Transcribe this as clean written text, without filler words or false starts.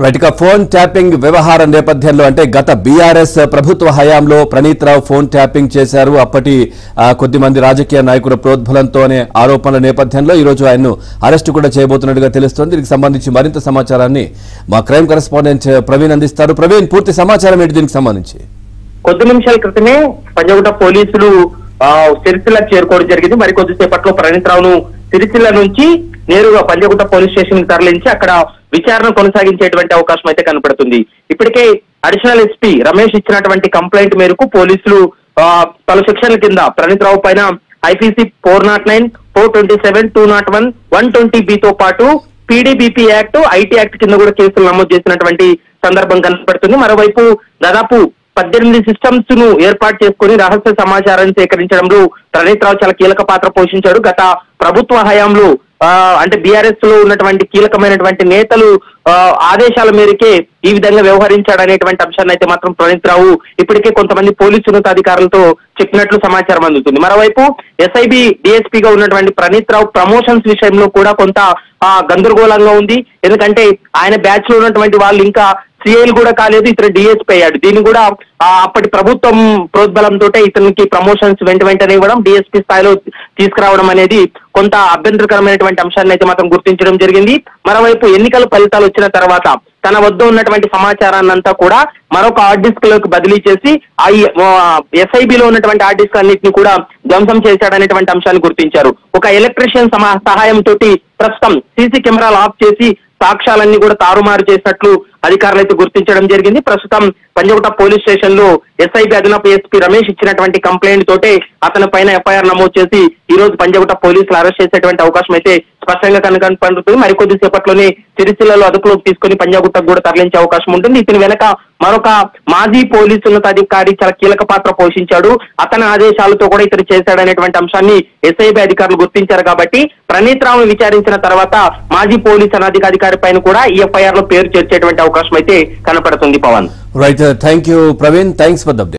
Right గా phone tapping వ్యవహారం నేపథ్యంలో అంటే గత బీఆర్ఎస్ ప్రభుత్వ హయాంలో ప్రణీత్ రావు ఫోన్ ట్యాపింగ్ చేశారు. అప్పటి కొద్దిమంది రాజకీయ నాయకుల ప్రోద్బలంతో అనే ఆరోపణల నేపథ్యంలో ఈ రోజు ఆయన్ను అరెస్టు కూడా చేయబోతున్నట్టుగా తెలుస్తోంది. దీనికి సంబంధించి మరింత సమాచారాన్ని మా క్రైమ్ కరెస్పాండెంట్ ప్రవీణ్ అందిస్తారు. ప్రవీణ్, పూర్తి సమాచారం ఏంటి దీనికి సంబంధించి? కొద్ది నిమిషాల క్రితమే పంజాగుట్ట పోలీసులు సిరిసిల్లకు చేరుకోవడం జరిగింది. మరి కొద్దిసేపట్లో ప్రణీత్ రావును సిరిసిల్ల నుంచి నేరుగా పంజాగుట్ట పోలీస్ స్టేషన్ కి తరలించి అక్కడ విచారణ కొనసాగించేటువంటి అవకాశం అయితే కనపడుతుంది. ఇప్పటికే అడిషనల్ ఎస్పీ రమేష్ ఇచ్చినటువంటి కంప్లైంట్ మేరకు పోలీసులు పలు సెక్షన్ల కింద ప్రణీత్ రావు పైన ఐపీసీ 409, 427, 201, 120B తో పాటు పీడీబీపీ యాక్ట్, ఐటీ యాక్ట్ కింద కూడా కేసులు నమోదు చేసినటువంటి సందర్భం కనపడుతుంది. మరోవైపు దాదాపు 18 సిస్టమ్స్ ను ఏర్పాటు చేసుకుని రహస్య సమాచారాన్ని సేకరించడంలో ప్రణీత్ రావు చాలా కీలక పాత్ర పోషించాడు. గత ప్రభుత్వ హయాంలో అంటే బీఆర్ఎస్ లో ఉన్నటువంటి కీలకమైనటువంటి నేతలు ఆదేశాల మేరకే ఈ విధంగా వ్యవహరించాడనేటువంటి అంశాన్ని అయితే మాత్రం ప్రణీత్ రావు ఇప్పటికే కొంతమంది పోలీసు ఉన్నతాధికారులతో చెప్పినట్లు సమాచారం అందుతుంది. మరోవైపు ఎస్ఐబి డిఎస్పీగా ఉన్నటువంటి ప్రణీత్ రావు ప్రమోషన్స్ విషయంలో కూడా కొంత గందరగోళంగా ఉంది. ఎందుకంటే ఆయన బ్యాచ్ లో ఉన్నటువంటి వాళ్ళు ఇంకా సిఐలు కూడా కాలేదు, ఇతను డిఎస్పీ అయ్యాడు. దీన్ని కూడా అప్పటి ప్రభుత్వం ప్రోద్బలంతో ఇతనికి ప్రమోషన్స్ వెంటనే ఇవ్వడం, డిఎస్పీ స్థాయిలో తీసుకురావడం అనేది కొంత అభ్యంతరకరమైనటువంటి అంశాన్ని అయితే మాత్రం గుర్తించడం జరిగింది. మరోవైపు ఎన్నికల ఫలితాలు వచ్చిన తర్వాత తన వద్ద ఉన్నటువంటి సమాచారాన్ని అంతా కూడా మరొక హార్డ్ డిస్క్ లోకి బదిలీ చేసి ఎస్ఐబిలో ఉన్నటువంటి హార్డ్ డిస్క్ అన్నింటినీ కూడా ధ్వంసం చేశాడనేటువంటి అంశాన్ని గుర్తించారు. ఒక ఎలక్ట్రీషియన్ సహాయంతో ప్రస్తుతం సీసీ కెమెరాలు ఆఫ్ చేసి సాక్ష్యాలన్నీ కూడా తారుమారు చేసినట్లు అధికారులు అయితే గుర్తించడం జరిగింది. ప్రస్తుతం పంజాగుట్ట పోలీస్ స్టేషన్ లో ఎస్ఐబి అదనపు ఎస్పీ రమేష్ ఇచ్చినటువంటి కంప్లైంట్ తోటే అతని పైన ఎఫ్ఐఆర్ నమోదు చేసి ఈ రోజు పంజాగుట్ట పోలీసులు అరెస్ట్ చేసేటువంటి అవకాశం అయితే స్పష్టంగా కనపడుతుంది. మరికొద్ది సేపట్లోనే సిరిసిల్లలో అదుపులోకి తీసుకుని పంజాగుట్టకు కూడా తరలించే అవకాశం ఉంటుంది. ఇతని వెనక మరొక మాజీ పోలీసు ఉన్నతాధికారి చాలా కీలక పాత్ర పోషించాడు. అతని ఆదేశాలతో కూడా ఇతను చేశాడనేటువంటి అంశాన్ని ఎస్ఐబి అధికారులు గుర్తించారు. కాబట్టి ప్రణీత్ రావును విచారించిన తర్వాత మాజీ పోలీసు అనధికారి పైన కూడా ఈ ఎఫ్ఐఆర్ లో పేరు చేర్చేటువంటి అవకాశం అయితే కనపడుతుంది. Pavan, right, thank you Praveen, thanks for the update.